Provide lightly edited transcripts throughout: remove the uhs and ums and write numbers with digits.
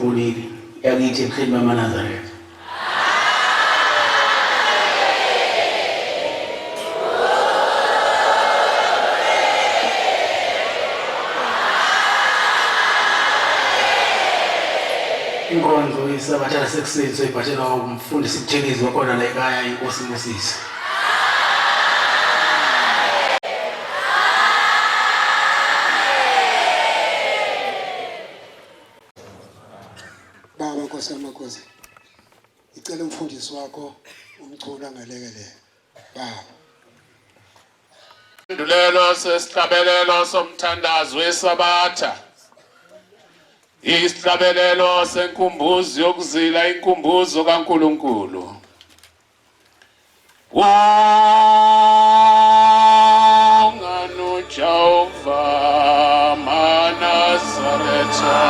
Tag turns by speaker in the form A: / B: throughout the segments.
A: sembonile yakithi ekheni bamaNazaretha. Inkonzo isabatha sekuseni soyibhathela umfundisi Buthelezi wakhona la ekhaya inkosi Mosisi.
B: Baba Nkosi yamakhosi, icela umfundisi wakho umculo angalekelele. Baba.
C: Indulelo sesihlabelelo somthandazo wesabatha. Isihlabelelo senkumbuzo yokuzila inkumbuzo kaNkulunkulu. Wanganu Jehova maNazaretha.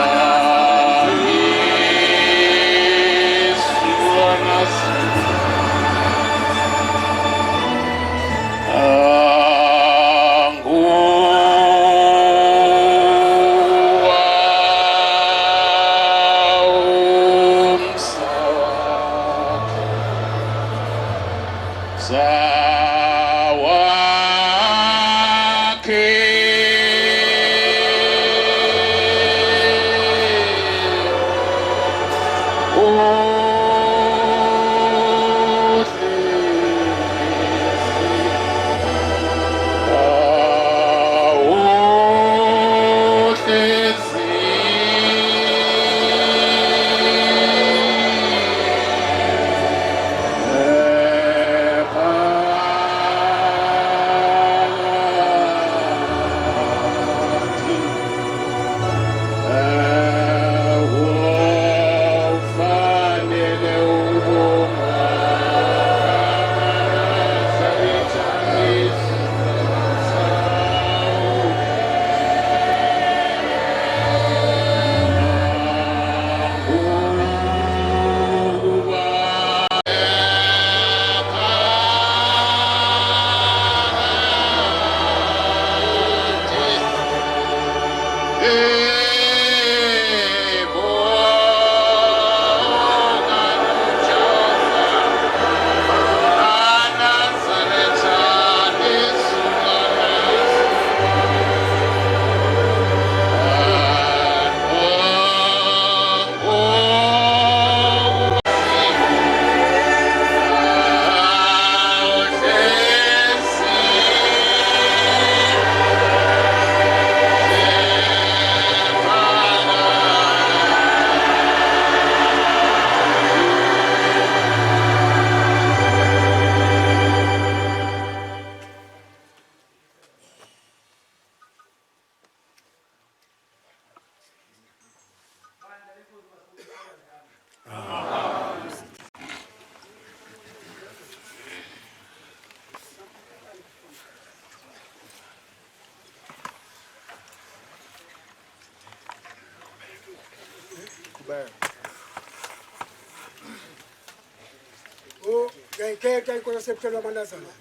B: Oh, ngeke inkosi sephelwa amanazana.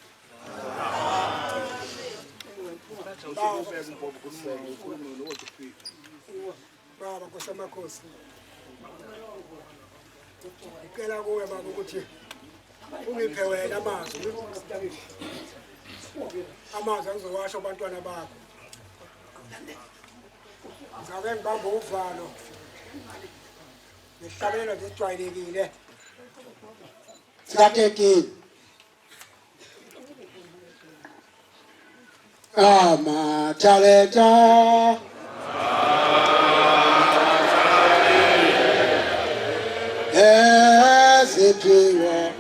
B: Baba Nkosi yamakhosi. Ngicela kuwe baba ukuthi ungiphe wena amazwi. Amazwi angizowasho abantwana bakho. Ngizabe ngibamba uvalo. Ngihlabela ngijwayelekile. Sikateki. Talenta. Eziphiwe.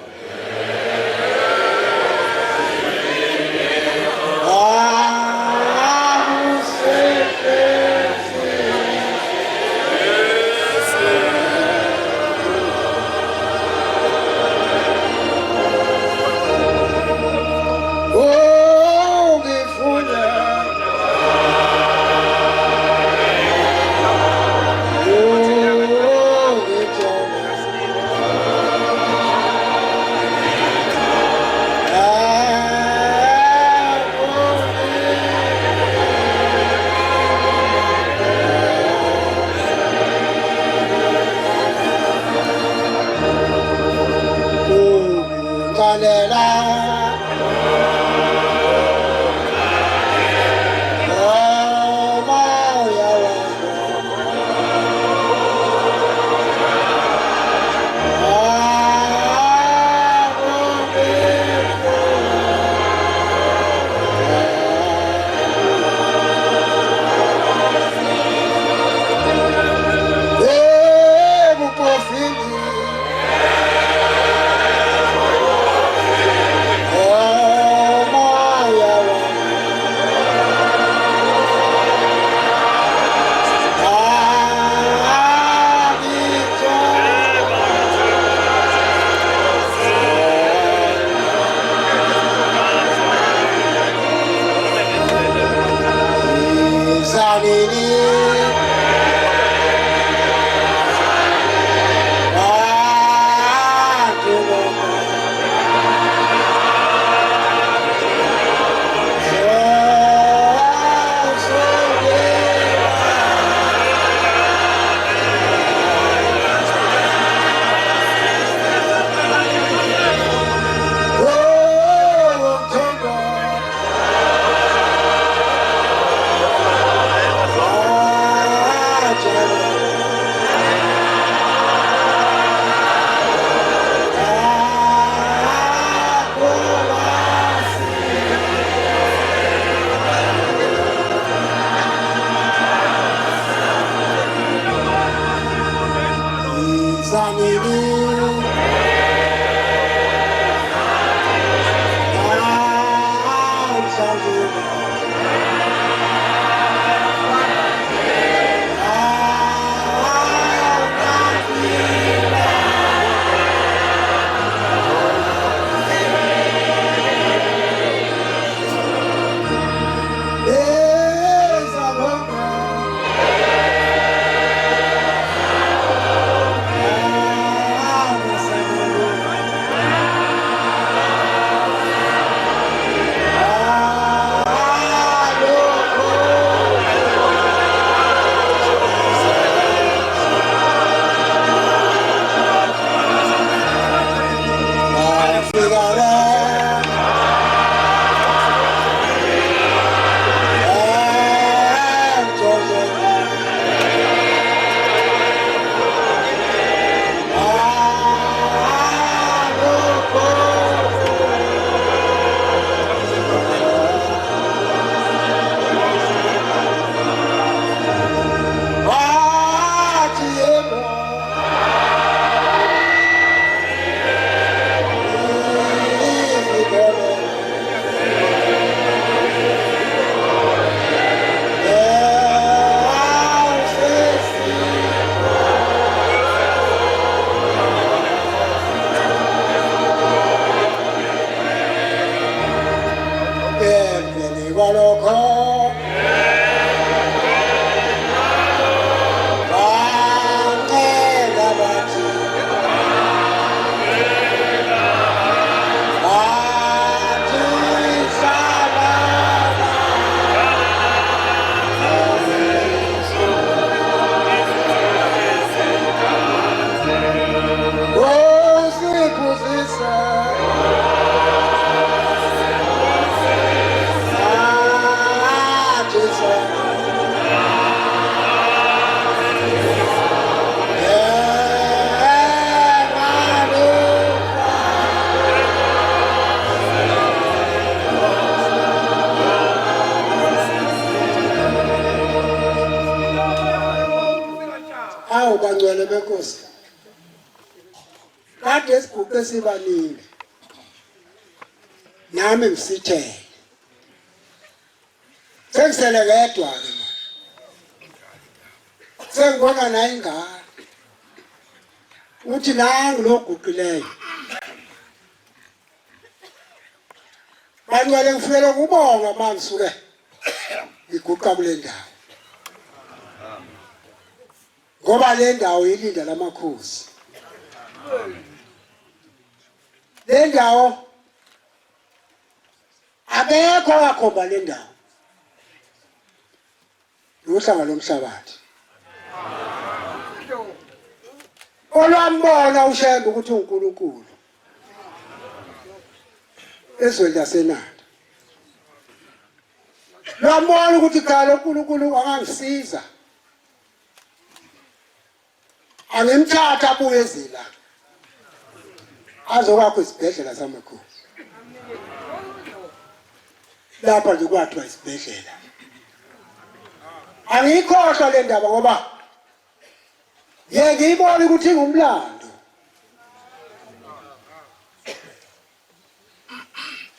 B: bangcwele benkosi kade sibhuqe sibaningi nami ngisithele sengisele ngedwa ke sengibona naye ingane uthi nangu loguqileyo bangcwele ngifike ukubonga manje suke iguqa kule ndawo ngoba le ndawo ilinda lamakhosi le ndawo abekho wakhomba le ndawo uhlanga lomhlabathi olwambona uShembe ukuthi uNkulunkulu ezweni laseNanda lwambona ukuthi cha lo uNkulunkulu angangisiza angimthatha abuye ezila azokwakho isibhedlela samakhosi lapha nje kwathiwa isibhedlela angikhohlwa le ndaba ngoba ngiyibona ukuthi ngumlando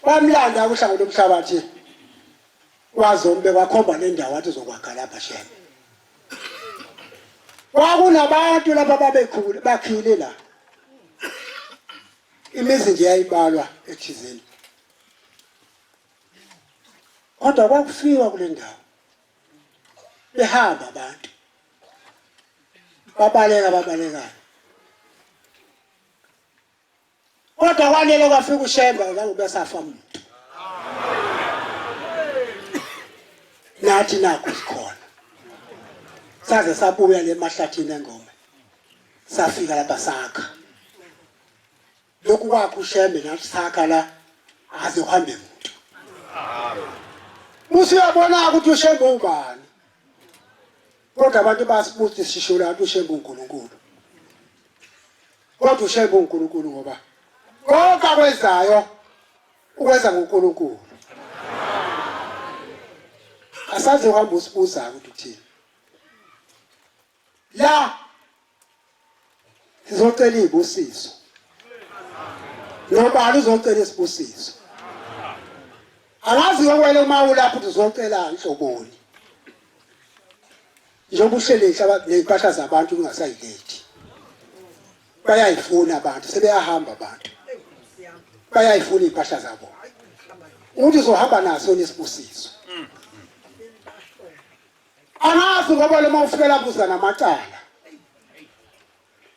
B: bamlanda kuhlango lomhlabathi wazombe wakhomba le ndawo athi uzokwakha lapha Shembe kwakunabantu lapha babekhulu bakhile la imizi nje yayibalwa ethizeni kodwa kwakufiwa kule ndawo behamba abantu babalekayo kodwa kwanele kwafika uShembe ngangube safa umuntu nathi nakho sikhona saze sabuya le mahlathini engoma safika lapha sakha lokhu kwakho uShembe nathi sakha la aze uhambe umuntu usiyabona ukuthi uShembe ungubani kodwa abantu basibuthi sisho la uShembe uNkulunkulu kodwa uShembe uNkulunkulu ngoba konke akwenzayo ukwenza ngoNkulunkulu asaze uhamba usibuza ukuthi uthini la sizocela izibusiso nobani uzocela isibusiso angazi ngokwele uma ulapho uzocela inhloboni njengoba uhlelisa nezipahla zabantu kungasayilethi bayayifuna abantu sebeyahamba abantu bayayifuna izipahla zabo uthi uzohamba naso nesibusiso angazi ngoba lo mawufika lapho uza namacala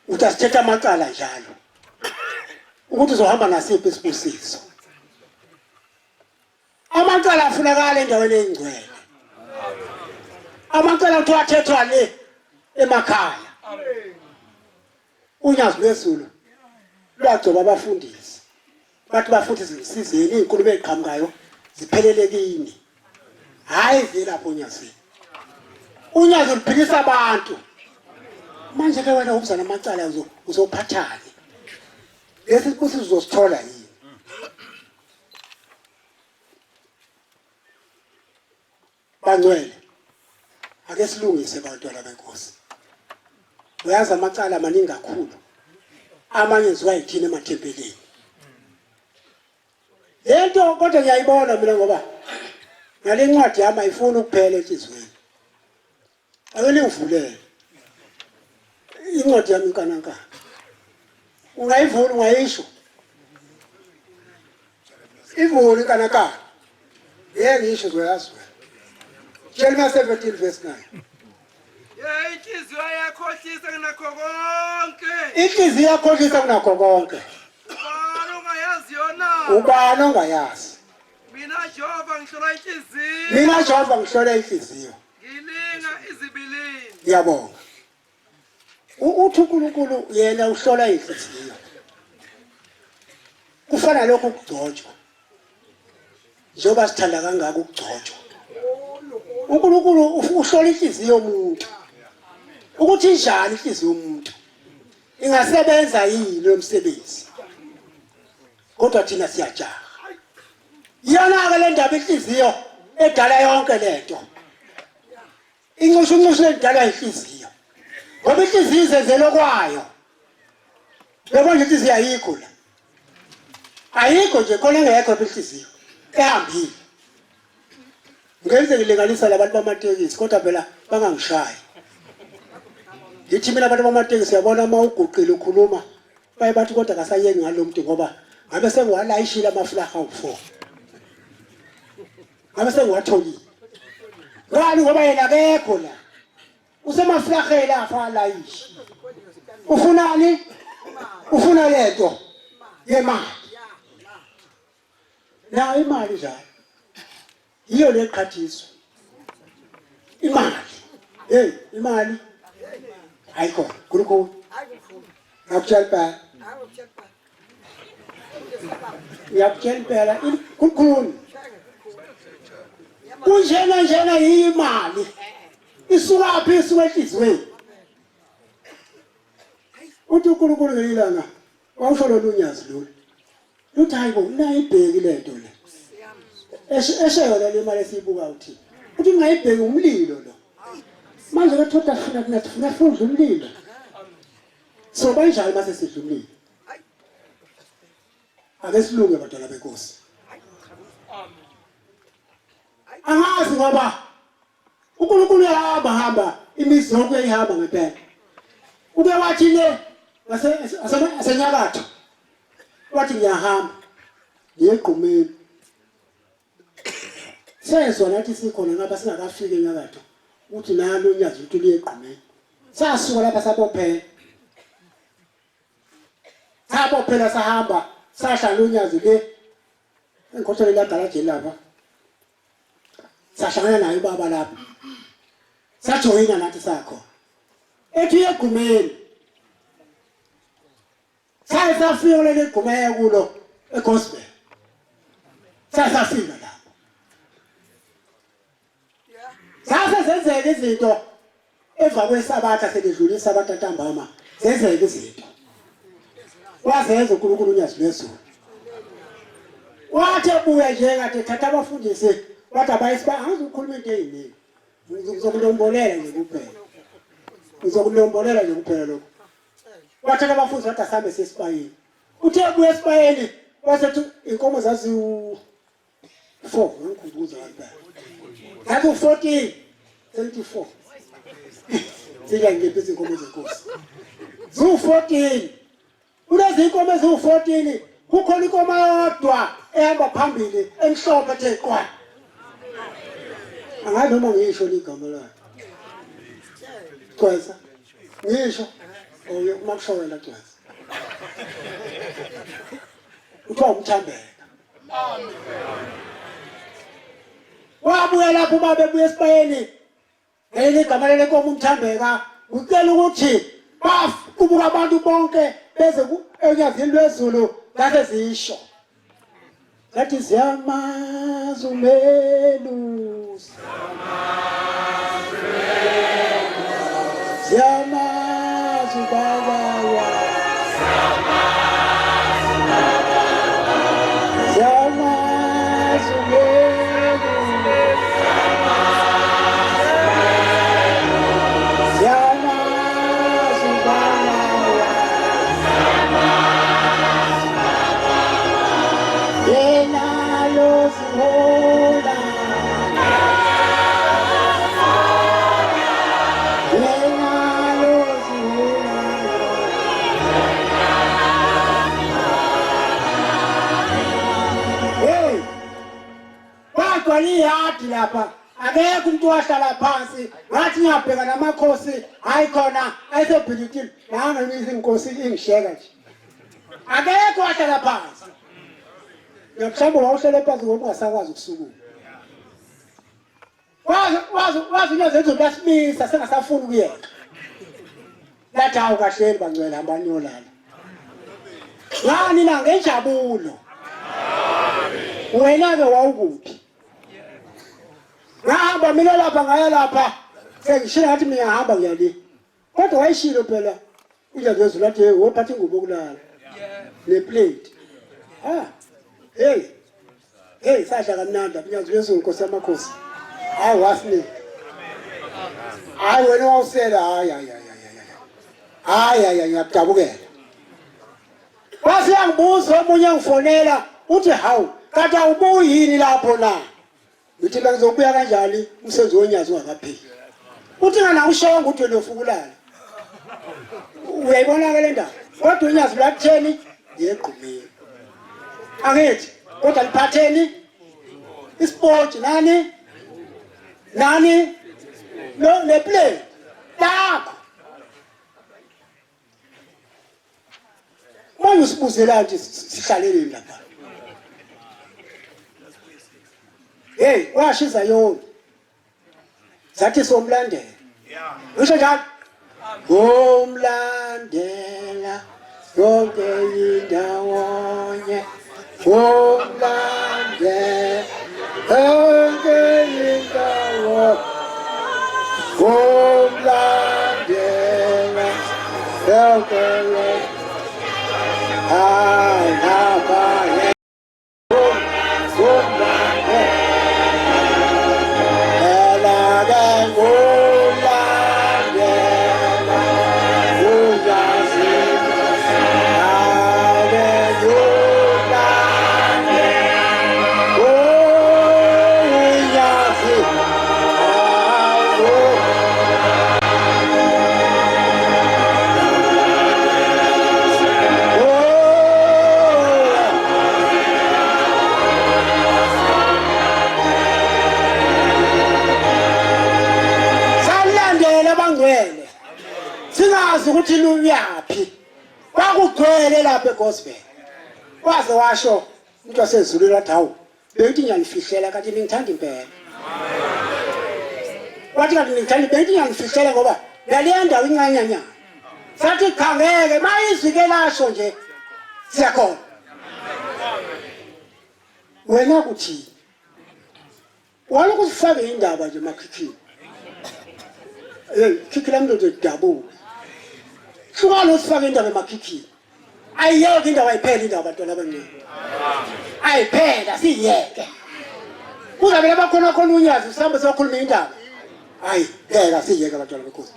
B: utasithetha amacala njalo ukuthi uzohamba nasiphi isibusiso amacala afunakala endaweni engcwele amacala uthi athethwa le emakhaya unyazi lwesulu lwagcoba abafundisi bathi bafundisi zisizeni izinkulumo eziqhamukayo ziphelele kini hayi velapho unyazini unyazi luphilisa abantu manje ke wena ubuza namacala uzophathani lesi sibusiso uzosithola yini bangcwele ake silungise bantwana benkosi uyazi amacala amaningi kakhulu amanye enziwa yithina emathempelini lento kodwa ngiyayibona mina ngoba ngale ncwadi yami ayifuni ukuphela enhlizweni ake ningivulele incwadi yami inkanankana ungayivula ungayisho ivule inkanankana ngisho zoyazi wena Jeremiah 17 verse 9
D: inhliziyo yakhohlisa kunakho konke
B: inhliziyo yakhohlisa kunakho konke
D: ubani ongayaziyo na
B: ubani ongayazi
D: mina Jehova ngihlola inhliziyo
B: mina Jehova ngihlola inhliziyo
D: ngilinga izibilini
B: ngiyabonga uthi uNkulunkulu yena uhlola inhliziyo kufana lokho ukugcotshwa njengoba sithanda kangaka ukugcotshwa uNkulunkulu uhlola inhliziyo yomuntu ukuthi njani inhliziyo yomuntu ingasebenza yini lo msebenzi kodwa thina siyajaha iyona ke le ndaba inhliziyo edala yonke lento inxushu edala inhliziyo ngoba inhliziyo izenzelo kwayo yebo nje inhliziyo ayikho la ayikho nje khona engekho inhliziyo ehambile ngenze ngilinganisa labantu bamatekisi kodwa phela bangangishayi ngithi mina abantu bamatekisi yabona uma uguqile ukhuluma baye bathi kodwa akasayengi ngalo muntu ngoba ngabe sengiwalayishile amaflaha awu4 ngabe sengiwatholile ngani ngoba yena akekho la usemaflaheni afa layishi ufunani ufuna lento yemali na imali njalo iyo leqhathiso imali imali ayikho kuliko akutshela yakutshela kukhulu kunjena imali isuka phi isuka enhlizweni uthi uNkulunkulu ngelilanga wawusho lo lunyazi lolu luthi hayibo nayibheki lento le eshayona le mali esiyibuka uthi ngayibheki umlilo lo manje bethoda funa funda umlilo so banjalo mase sidla umlilo ake silunge bantwana benkosi angazi ngoba uNkulunkulu uyahamba imizi yonke uyayihamba ngempela ube wathi le asenyakatho wathi ngiyahamba ngiyegqumeni sezwa nathi sikhona ngapha singakafiki enyakatho uthi nalo unyazi ukuthi liyegqumeni sasuka lapha sabophela sahamba sahlala unyazi le engikhotshele la garaji lapha sahlangana naye ubaba lapha sajoyina nathi sakho ethi yegqumeni safika le gqumeni kulo egospel sasafika lapha sasezenzeka izinto emva kwesabatha selidlulisa isabatha ntambama zenzeka izinto wazenza uNkulunkulu unyazi lwezulu wathi ebuya nje kade thatha abafundisi wathi abayisiba angazi ukukhuluma into eyiningi ngizokulombolela nje kuphela lokho Wathatha abafundi wathi asambe sesipayeni. Uthe buya esipayeni wasethi inkomo zazi u4 ngikhubuza kanti. Zathi u14 74. Sija ngiphi izinkomo zenkosi. Zu14. Kulezi inkomo eziwu14 kukhona inkomo yodwa ehamba phambili emhlophe ethe qwa. Angazi noma ngisho ligama layo. Kwesa. Ngisho. Oye makushawela kwesa. Uthiwa umthambeka. Amen. Wabuya lapho babebuya esipayeni. Ngeke igama lenkomo umthambeka. Ucela ukuthi bakubuka abantu bonke beze enyazini lwezulu lapho zisho. That is Yamazumelus. Yamazubawa. Hati lapha akekho umuntu wahlala phansi ngathi ngiyabheka namakhosi hayi khona ayesebhilitini nanga ngithi inkosi ingisheka nje akekho wahlala phansi ngiyamhlamba wawuhlala phansi ngoba ungasakwazi ukusukuma wazi nyazo ezo lasimisa sengasafuna ukuyeka lathi hawu kahleli bangcwele hamba niyolala ngani la ngenjabulo wena ke wawukuphi ngahamba mina lapha ngaya lapha sengishiya ngathi mina ngihamba ngiyali kodwa wayishilo phela uyazezo lathi wophatha ingubo kulala neplate hey sadla kamnandi abinyazo lezonkosi yamakhosi hayi wasini hayi wena wawusela hayi ngiyadabukela wasiyangibuza omunye ngifonela uthi hawu kanti awubuyi yini lapho na uthi la ngizobuya kanjani umsebenzi wonyazi ungakapheli uthi ngana ushonga ukuthi unofukulala uyayibona ke le ndaba kodwa unyazi lakutheni yeqhumile angithi kodwa liphatheni isport nani no neplay lakho manje usibuzela nje sihlaleleni lapha hey washiza yona zathi somlandela usho njalo umlandela yonke indawonye umlandela yonke indawo umlandela yonke ukuthi luyaphi bakugcwele lapha eGospel waze washo umuntu wasezulu lathi hawu beyithi ngiyanifihlela kanti ngithanda impela wathi kanti ngithanda beyithi ngiyanifihlela ngoba laleya ndawo incanyanya sathi khangeke mayizike lasho nje siyakhona wena kuthi waloko sifake indaba nje makhikhini khikhila mntu edabuka Shukalo sifake indaba emakhikhi. Ayiyeke indaba ayiphela indaba abantwana abancane. Ayiphela siyeke. Kuzabe labakhona khona unyazi sihambe siyokhuluma indaba. Hayi, ngeke siyeke abantwana bekhosi.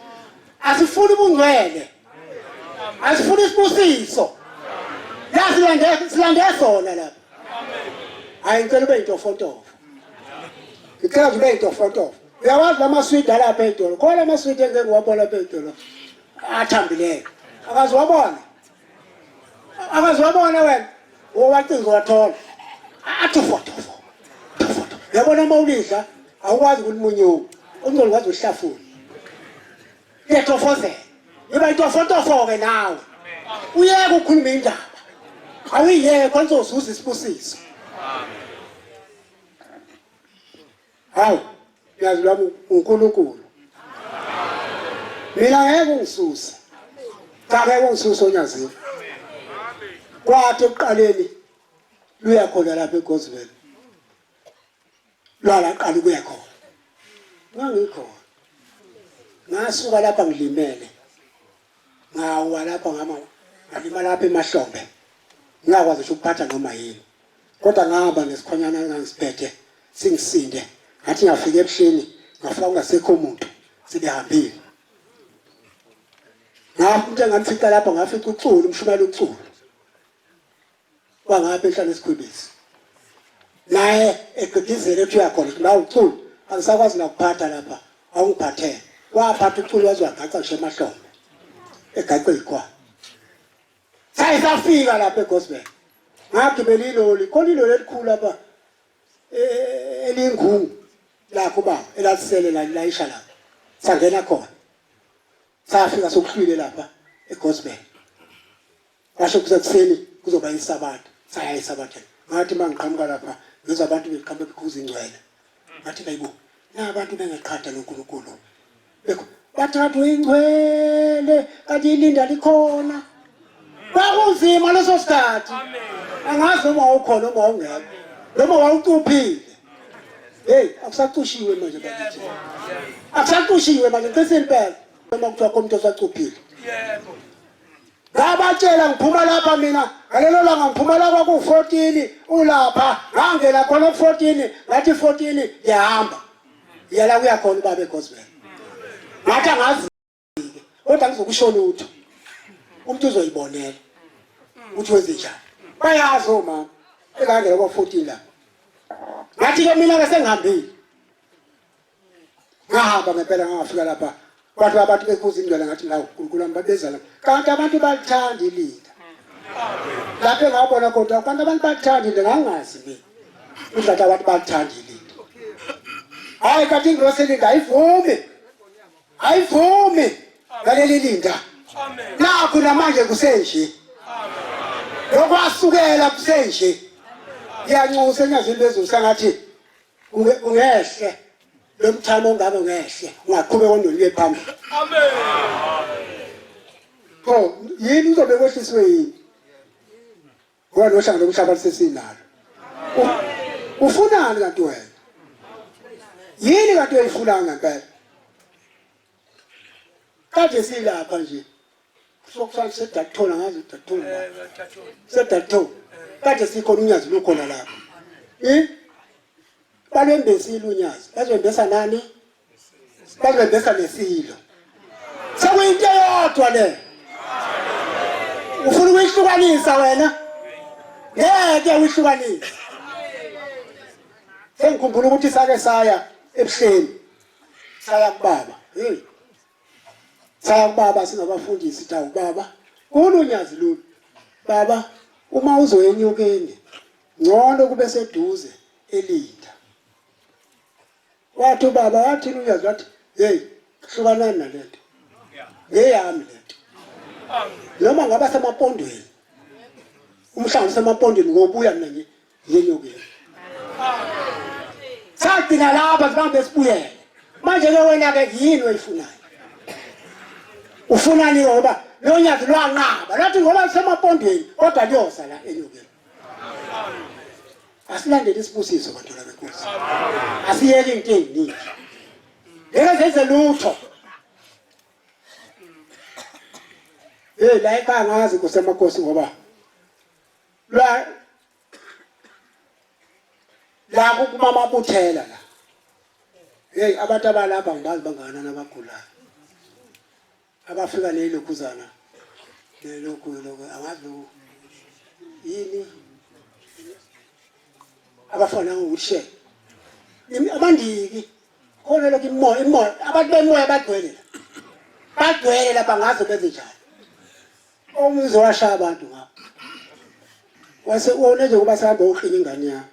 B: Asifuni ubungcwele. Asifuna isibusiso. Silande sona lapha. Hayi ngicela ube intofontofo. Ngicela ube intofontofo. Uyawazi lamaswidi alapha edolo. Khona amaswidi engeke ngiwabona lapha edolo. Athambileyo. Akaziwabona. Akaziwabona wena. Owacinga wathola. Athi fotofo. Yabona mawulidla awukwazi ukulimunyuka. Ungcolo kwazi uhlafuna. Yetofozela. Yiba intofotofo ke nawe. Uyeke ukukhuluma indaba. Awuyeke konzozuza isibusiso. Hawu, yazi lami uNkulunkulu. Mina ngeke ungisuse. Cha ngeke ungisuse onyaziwe. Kwathi ekuqaleni luya khona lapha eGosville. Lwala qala kuya khona. Ngangikhona. Ngasuka lapha ngilimele. Ngawa lapha ngalima lapha emahlombe. Ngakwazi ukuphatha noma yini. Kodwa ngahamba ngesikhonyana engangisiphethe singisinde. Ngathi ngafika ebuhleni ngafika ungasekho umuntu sibehambile. Ngapha ngamfica lapha ngafica uCulu umshumela uCulu. Wangapha ehlane esikhwebisi. Naye egqigizele ethi uyakhona la uCulu angisakwazi nakuphatha lapha awungiphathe. Waphatha uCulu wazwagaca ngisho emahlombe. Egace ikwa. Sayisafika lapha eGosville. Ngagibela iloli, khona iloli elikhulu lapha elingungu la kuba elasisele la isha lapha. Sangena khona. Safika sokuhlwile lapha eGosville. Kasho kusekuseni kuzoba isabatha. Saya isabatha. Ngathi mangiqhamuka lapha ngizwa abantu beqhamuka bekhuza ingcwele. Ngathi bayibo, nabantu bengeqhatha noNkulunkulu. Bathathwa ingcwele kanti ilinda likhona. Kwakunzima leso sikhathi. Angazi noma ukhona noma ungekho. Noma wawucuphile. Hey, akusaqushiwe manje bakithi. Akusaqushiwe manje qisini phela. Noma kuthiwa umuntu osacuphile. Yebo. Ngabatshela ngiphuma lapha mina. Ngalelo langa ngiphuma lapha ku14 ulapha. Ngangena khona ku14, ngathi 14 ngiyahamba. Yala kuya khona ubaba eGosville. Ngathi angazi. Kodwa ngizokusho lutho. Umuntu uzoyibonela. Uthi wenze njani? Bayazi oma. Engangena kwa14 la. Ngathi ke mina ke sengihambile. Ngahamba ngempela ngafika lapha. Kwathi abantu bekhuza indlela ngathi la uNkulunkulu ambabeza la. Kanti abantu balithanda ilinda. Lapho ngabona kodwa kanti abantu balithanda ilinda ngangazi mina. Ukuthi abantu balithanda ilinda. Hayi kanti ingroselinda ayivume. Ayivume. Ngaleli linda. Amen. Nakho namanje kusenje. Amen. Lokwasukela kusenje. Iyanxusa enyazini bezulu ngathi ungehle. Lomthamo ngabe ngehle. Ungaqhubeka ondoliwe phambili. Amen. Ko yini uzobe kwehliswe yini? Ngoba nohlanga lokuhlaba sesinalo. Ufunani kanti wena? Yini kanti uyifuna ngempela? Kade silapha nje. Sokusala sedathola ngazi udathola. Sedathola. Kade sikhona unyazi lukhona lapha. Balembesile unyazi. Bazembesa nani? Bazembesa nesilo. Sekuyinto yodwa le. Ufuna ukuyihlukanisa wena? Ngeke uyihlukanise. Sengikhumbula ukuthi sake saya ebuhleni. Saya kubaba. Hey. Saya kubaba singabafundisi tha ubaba. Kulunyazi lolu. Baba, uma uzoyenyukeni, ngcono kube seduze elinda. Wathi baba wathi unyazi wathi, "Hey, hlukanani nalento." Ngeyami lento. Noma ngaba semapondweni. Umhlanga semapondweni ngobuya mina ngiyenyukeni. Sathina lapha sihambe sibuyele. Manje ke wena ke yini oyifunayo? Ufunani ngoba lo nyazi lwanqaba. Lathi ngoba semapondweni kodwa liyoza la enyukeni. Asilandele isibusiso bantwana benkosi. Asiyeke into eziningi. Ngeke senze lutho. La ekhaya ngazi kusemakosi ngoba la kumama Buthela la. Hey abantu abalapha ngibazi bangana nabagulayo. Abafika lelokhuzana lokho angazi lo yini abafana ngokushe abandiki khona lokho imoya abantu bemoya bagcwele lapha ngaze benze njani omuzowashaya abantu ngapha wase uone nje kuba sihamba uqina ingane yakho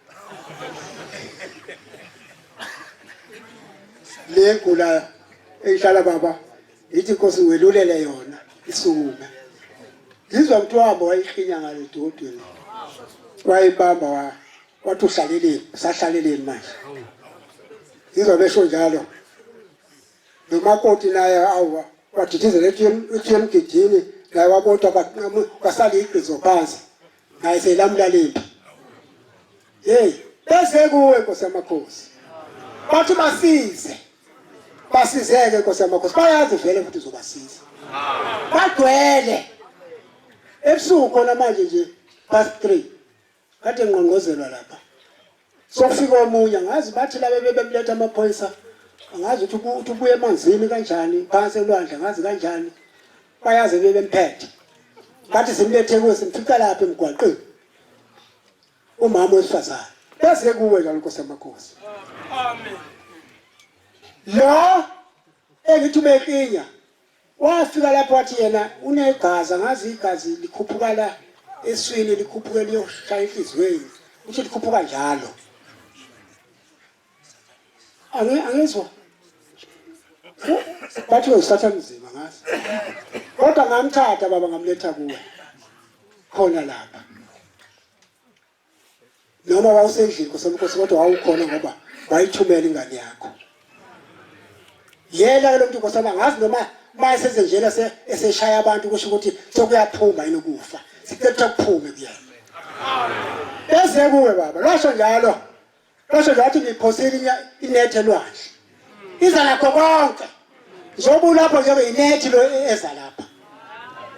B: le ngula ehlala baba ithi Nkosi welulele yona isukume ngizwa ukuthi wahamba wayiqinya ngale dodweni wayibamba wathi uhlaleleni sahlaleleni manje ngizwa besho njalo nomakoti naye awu wadithizela ethi emgidini naye wabotha kwasala iqhizo phansi naye selamla lempi hey bese kuwe Nkosi yamakhosi bathi basizeke Nkosi yamakhosi bayazi vele ukuthi uzobasiza bagcwele ebusuku khona manje nje past 3 kade ngqongqozelwa lapha sofika omunye ngazi bathi labe bebemletha amaphoyisa angazi ukuthi ubuye emanzini kanjani phansi elwandle ngazi kanjani bayaze bebemphethe bathi simlethe kuwe simfica lapha emgwaqeni umama wesifazane bese kuwe njalo Nkosi yamakhosi amen lo engithi beqinya wafika lapho wathi yena unegazi ngazi igazi likhuphuka la eswini likhuphuke liyoshaya inhlizweni uthi likhuphuka njalo angizwa bathi uzithatha mzima ngazi kodwa ngamthatha baba ngamletha kuwe khona lapha noma wawusendlini Nkosi yamakhosi kodwa wawukhona ngoba wayithumela ingane yakho yena ke lo muntu Nkosi ngazi noma mayesenze njena eseshaya abantu kusho ukuthi sokuyaphuma yini ukufa sicetha kuphume kuyena bese kuwe baba lasho njalo ngathi ngiphosile inethi elwandle iza nakho konke njoba lapho nje inethi lo eza lapha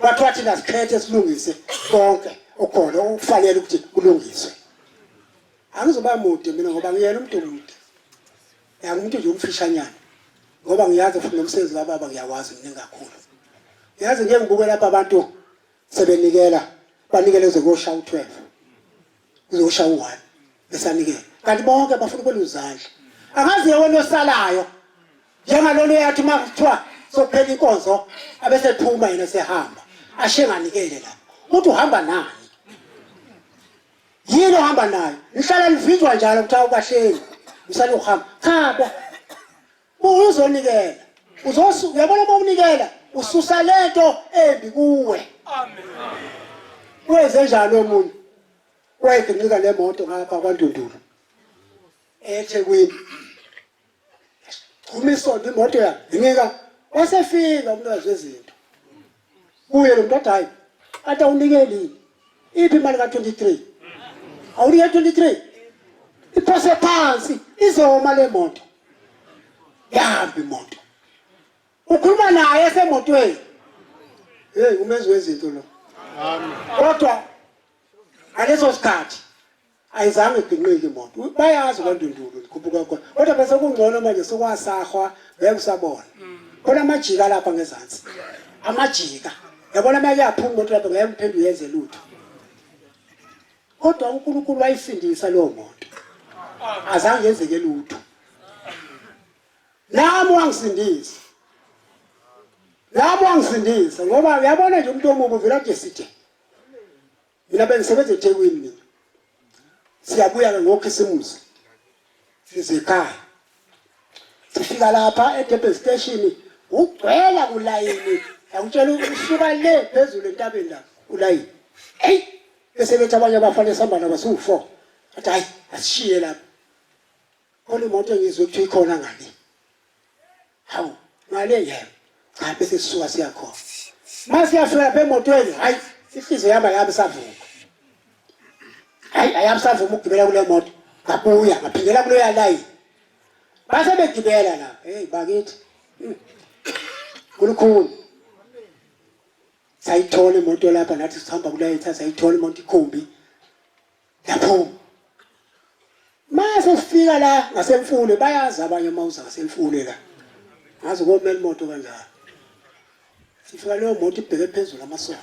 B: wathi nasikhethe silungise konke okhona ukufanele ukuthi kulungiswe angizoba mude mina ngoba ngiyena umuntu omude umuntu nje umfishanyana ngoba ngiyazi futhi nomsebenzi kababa ngiyakwazi mina kakhulu yazi ngeke ngibuke lapha abantu sebenikela banikele uzokosha u12 uzosha u1 besanikela kanti bonke bafuna ukuzandla angazi yewona osalayo njengalona yathi makuthiwa sokuphela inkonzo abesephuma yena sehamba ashenganikele la uthi uhamba nani yini ohamba nayo nihlala livinjwa njalo ukuthi awukahleli usale uhamba cha uzonikela uyabona uma unikela ususa lento embi kuwe amen wenze njalo omunye wayegincika lemoto ngapha kwaNdundulu eThekwini umisonto imoto yakhe ngika wasefika umnikazi wezinto kuye lo muntu hayi ata unikeli iphi imali ka23 awunike 23 iphose phansi izoma lemoto yambi imoto ukhuluma naye esemotweni hey umenzi wezinto lo amen kodwa aleso sikhathi ayizange iginqike imoto bayazi kwaNdundulu likhuphuka khona kodwa bese kungcono manje sokwasahwa bekusabona khona amajika lapha ngezansi amajika yabona manje yaphuma imoto lapha ngeke uphenduke yenze lutho kodwa uNkulunkulu wayisindisa lo moto azange yenzeke lutho nami wangisindisa ngoba uyabona nje umuntu omubi uvela nje sithe mina bengisebenza eThekwini mina siyabuya ke ngoKhisimusi sizekhaya sifika lapha eDurban station ugcwela kulayini yakutshela usuka le phezulu entabeni la ulayini hey bese bethi abanye abafana esambana basu4 athi hayi asishiye lapha khona imoto engizwe ukuthi ikhona ngale hawu ngale yebo cha bese sisuka siyakhona mase yafika lapha emotweni hayi ihliziyo yami yabe savuka hayi ayabusavuma ukugibela kule moto ngabuya ngaphindela kulo yalayi base begibela la hey bakithi kulukhulu sayithola imoto lapha nathi sihamba kulayitha sayithola imoto ikhumbi lapho mase sifika la ngasemfule bayazi abanye mawuza ngasemfule la ngazi komela imoto kanjalo sifika leyo moto ibheke phezulu amasondo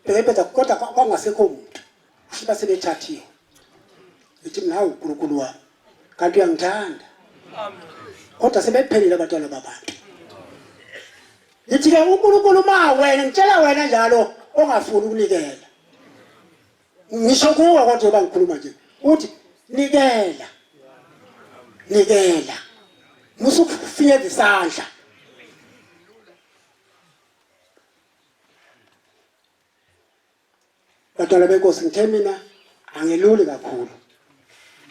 B: Bebeza kodwa kwangasekho umuntu. Siba sebethathiwe. Ithi mina uNkulunkulu wami. Kanti uyangithanda. Kodwa sebephelile abantwana babantu. Ithi ke uNkulunkulu ma wena ngitshela wena njalo ongafuni ukunikela. Ngisho kuwe kodwa bangikhuluma nje. Uthi nikela. Nikela. Musukufinyeza isandla. Bantwana benkosi ngithe mina angeluli kakhulu.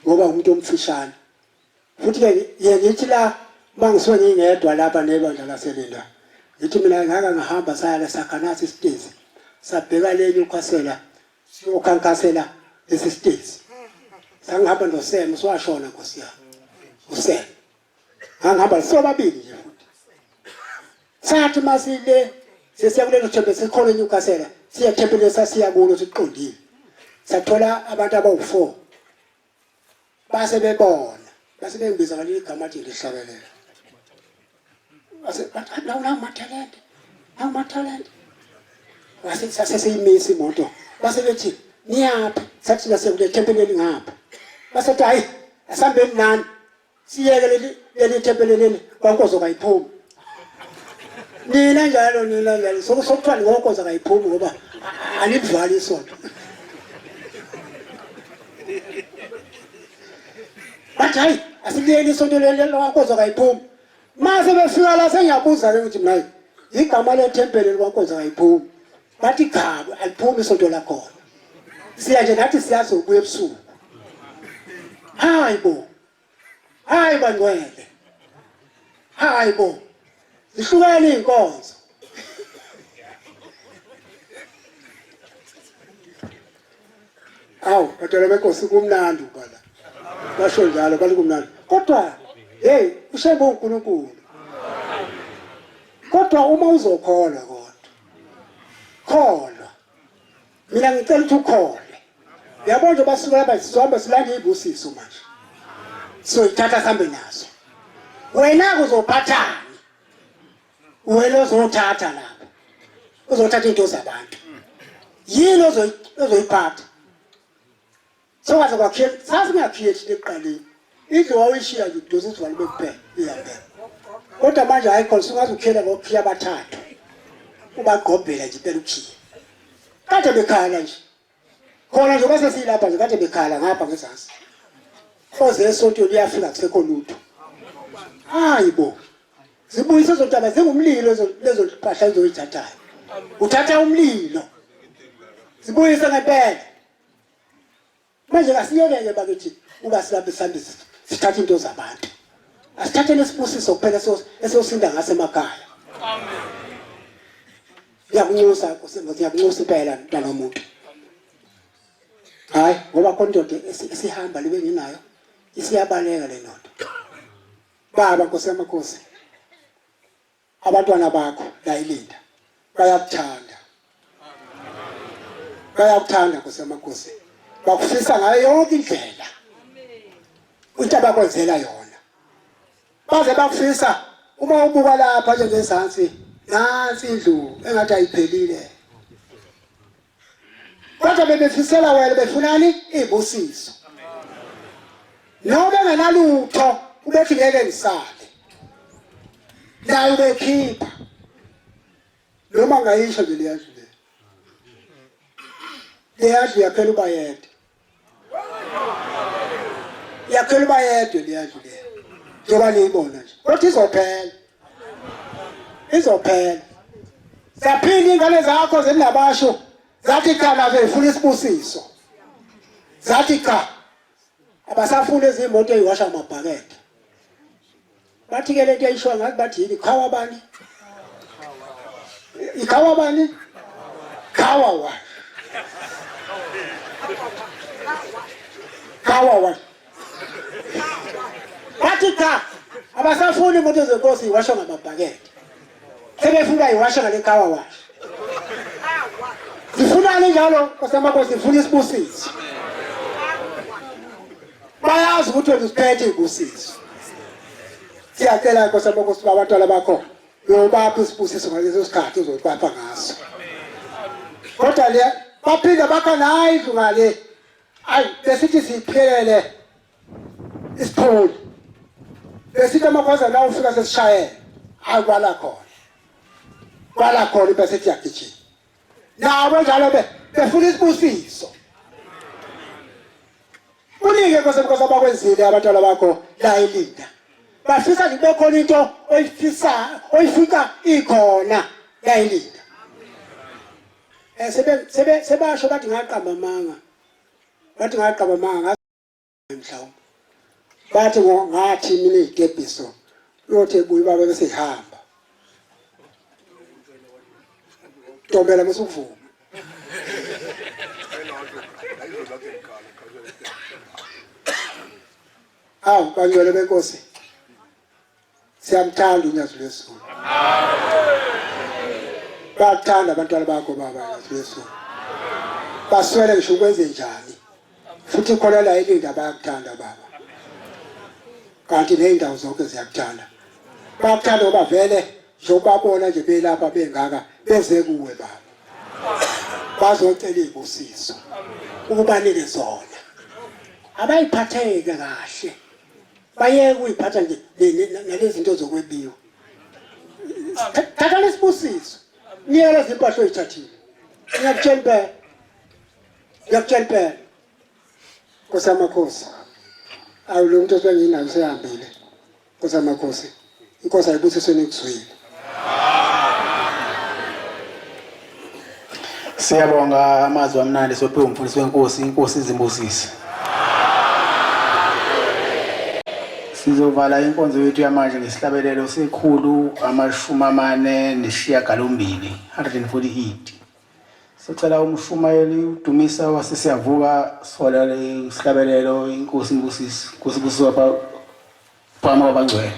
B: Ngoba umuntu omfishane. Futhi ke ngithi la mangisuke ngingedwa lapha nebandla laseLinda. Ngithi mina ngaka ngahamba saya sakhanasi isitezi. Sabheka lenye ukhasela siyokhankasela lesi sitezi. Sangihamba noSem siwashona Nkosi yami. uSem. Angihamba sobabili nje futhi. Sathi masile sesiyakulelo thembe sikhona enyukasela. Siya thempele sasiya kulo siqondile. Sathola abantu abawu4. Base bebona. Base bengibiza ngaleli igama athi lihlabelela. Base bathi nawu mathalente. Nawu mathalente. Base saseyimisi imoto. Base bethi niyaphi? Sathi lasekule thempeleni ngapha. Base bathi hayi asambeni nani. Siyeke leli thempele leli kwankozo kayiphuma. Nina njalo sokuthiwa ngokhoza kayiphumi ngoba alivali isonto. Bathi hayi asiliyeli isonto leli kwankoza kayiphumi. Mase befika la sengiyabuza ke ukuthi mina igama lethempele likwankoza kayiphumi. Bathi gabu aliphumi isonto lakhona. Siya nje nathi siyazi ubuye ebusuku. Hayibo. Hayi bangcwele. Hayibo. Zihlukene inkonzo. Awu, bathola benkosi kumnandi ubala. Basho njalo bali kumnandi. Kodwa hey, uShembe uNkulunkulu. Kodwa uma uzokholwa kodwa. Kholwa. Mina ngicela ukuthi ukhole. Uyabona nje basuka lapha sizohamba silanda izibusiso manje. Soyithatha sambe naso. Wena uzophathana. Wena uzothatha lapho. Uzothatha into zabantu. Yini ozoyiphatha? Sokwazi kwakhela, sasingakhiyethi leqaleni. Indlu wawuyishiya nje udosa isivalo bekuphela iyambela. Kodwa manje hayi khona singazi ukhela ngokhiya abathathu. Ubagqobhela nje phela ukhiya. Kade bekhala nje. Khona nje base silapha nje kade bekhala ngapha ngezansi. Oze esonto liyafika kusekho lutho. Hayibo. Zibuyise zodaba zingumlilo lezo mpahla ezoyithathayo. Uthatha umlilo. Zibuyise ngempela. Manje asiyeke bakithi uba silabe sambi sithatha into zabantu. Asithathe lesibusiso kuphela esosinda ngase emakhaya. Amen. Yakunyosa kusengokuyakunyosa impela mntana womuntu. Hayi ngoba kondodo esihamba libe nginayo isiyabaleka le ndoda. Baba Nkosi yamakhosi. Abantwana bakho la eLinda bayakuthanda. Bayakuthanda Nkosi yamakhosi. Bakufisa ngayo yonke indlela. Into abakwenzela yona. Baze bakufisa uma ubuka lapha nje ngezansi nansi indlu engathi ayiphelile. Kodwa bebefisela wena befunani izibusiso. Noma ngenalutho ubethi ngeke ngisale. La ubekhipha. Noma ngayisho nje liyadlu le. Liyadlu yaphela uba yedwa. Yaphela uba yedwa liyadlu le. Njoba niyibona nje. Kodwa izophela. Izophela. Saphila ingane zakho zenabasho. Zathi cha nazo zifuna isibusiso. Zathi cha. Abasafuna izimoto eziwasha amabhakede. Bathi ke lento eyishwa ngathi bathi yini khawa bani? Ikhawa bani? Khawa wa. Khawa wa. Bathi cha abasafuna imoto zenkosi iwasha ngamabhakede. Sebefuna iwasha ngale khawa wa. Sifuna njalo kwasemakhosi sifuna isibusiso. Bayazi ukuthi uziphethe izibusiso. Siyacela kwasemakhosi abantwana bakho yobapha isibusiso ngaleso sikhathi uzoqapha ngaso. kodwa le baphinde bakha nayo indlu ngale ayi besithi siphelele isipholi besithi amakhwaza la ufika sesishayela ayi kwala khona besithi yagijima nabo njalo befuna isibusiso unike because abakwenzile abantwana bakho la eLinda bafisa nje bekhona into oyifika ikhona la eLinda sebasho bathi ngaqamba amanga mhlawumbe bathi ngathi mina igebhiso yothi ebuye babe besehamba Ntombela mesukuvuma awu kangcwele benkosi siyamthanda uNyazi lwesulu bathanda abantwana bakho baba Nyazi lwesulu baswele ngisho ukwenze njani futhi khona la eLinda bayakuthanda baba kanti ney'ndawo zonke ziyakuthanda bayakuthanda ngoba vele njengobabona nje belapha bengaka beze kuwe baba bazocela iy'busiso ukubanike zona abayiphatheke kahle bayeke uyiphatha nje nalezi zinto zokwebiwa thatha lesibusiso niye lezi mpahla oyithathile ngiyakutshela impela Nkosi yamakhosi awu lo muntu osenginayo sehambile Nkosi yamakhosi inkosi ayibusiswe nekuzwile
A: Siyabonga amazwi amnandi sophe umfundisi wenkosi inkosi izimbusise Sizovala inkonzo yethu yamanje ngesihlabelelo sekhulu 48 Sicela umshumayeli udumisa wasisiyavuka sola lesihlabelelo inkosi imbusise inkosi ibusiswa phambi kwabangcwele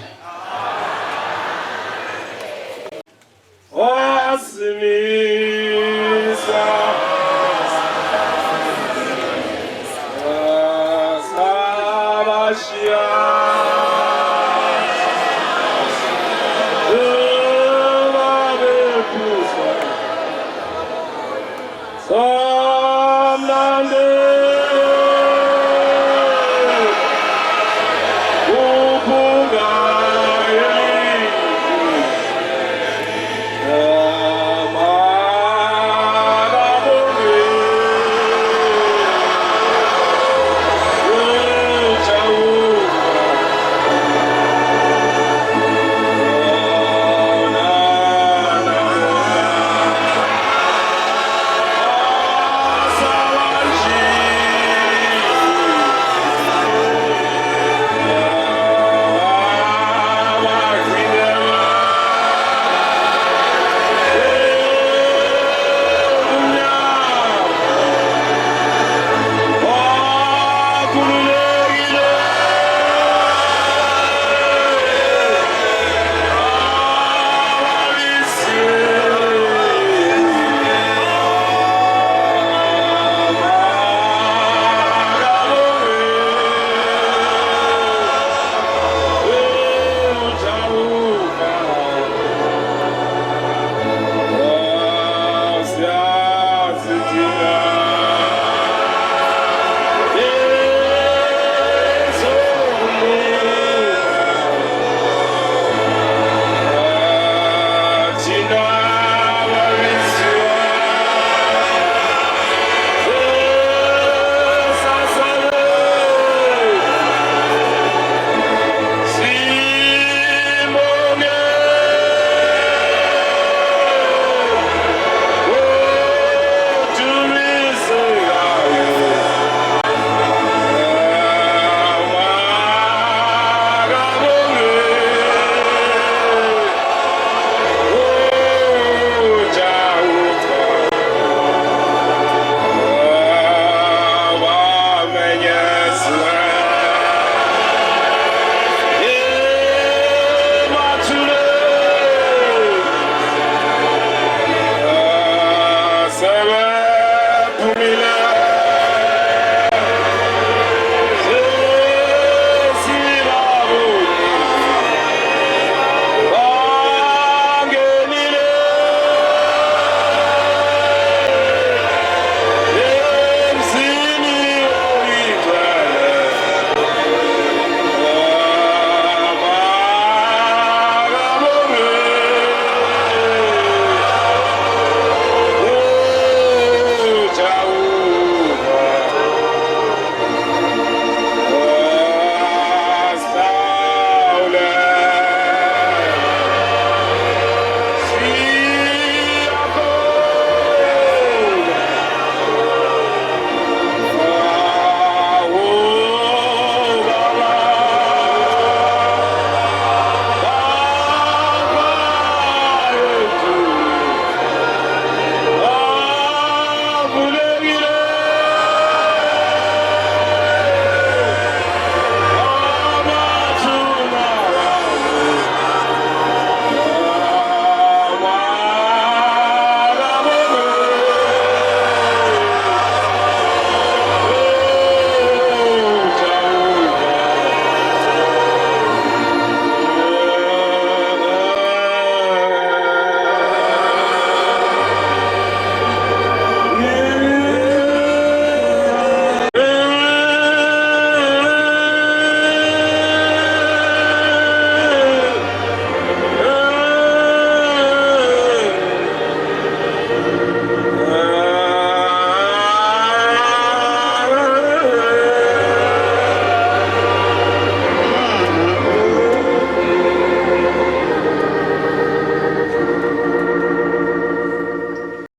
C: Mila